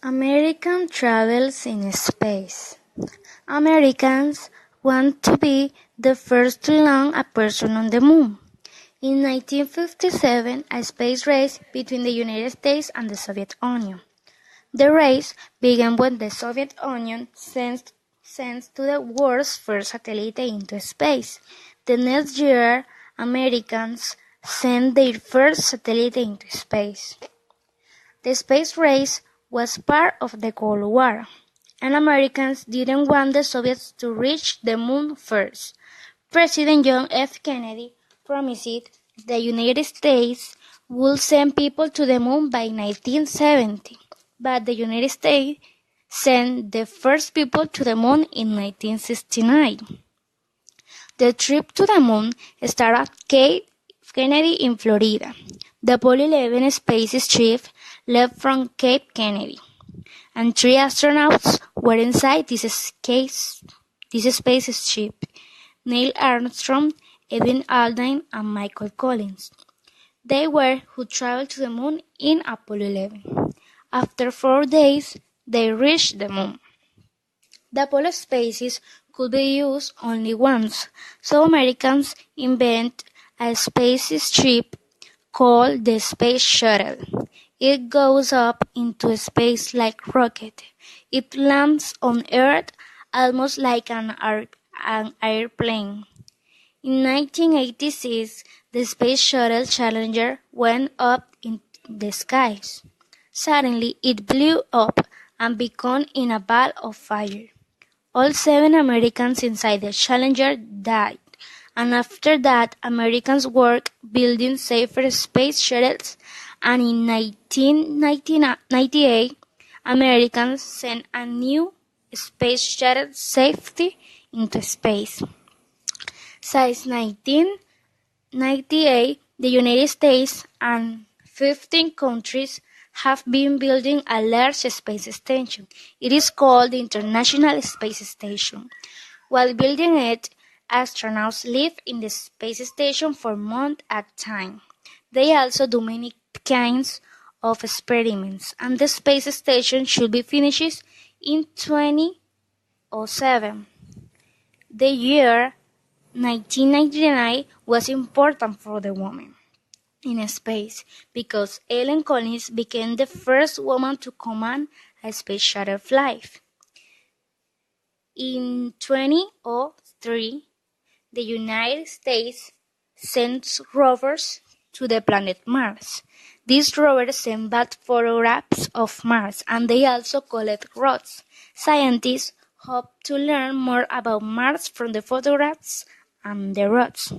American travels in space. Americans want to be the first to land a person on the moon. In 1957, a space race between the United States and the Soviet Union. The race began when the Soviet Union sent to the world's first satellite into space. The next year, Americans sent their first satellite into space. The space race was part of the Cold War, and Americans didn't want the Soviets to reach the moon first. President John F. Kennedy promised the United States would send people to the moon by 1970, but the United States sent the first people to the moon in 1969. The trip to the moon started at Cape Kennedy in Florida. The Apollo 11 spaceship left from Cape Kennedy, and 3 astronauts were inside this spaceship: Neil Armstrong, Evan Aldrin, and Michael Collins. They were who traveled to the moon in Apollo 11. After 4 days, they reached the moon. The Apollo spaces could be used only once, so Americans invented a spaceship called the Space Shuttle. It goes up into space like a rocket. It lands on Earth almost like an airplane. In 1986, the Space Shuttle Challenger went up in the skies. Suddenly, it blew up and became in a ball of fire. All 7 Americans inside the Challenger died, and after that, Americans worked building safer space shuttles, and in 1998, Americans sent a new space shuttle safely into space. Since 1998, the United States and 15 countries have been building a large space station. It is called the International Space Station. While building it, astronauts live in the space station for months at a time. They also do many kinds of experiments, and the space station should be finished in 2007. The year 1999 was important for the women in space because Ellen Collins became the first woman to command a space shuttle flight. In 2003, the United States sent rovers to the planet Mars. These rovers send back photographs of Mars, and they also collect rocks. Scientists hope to learn more about Mars from the photographs and the rocks.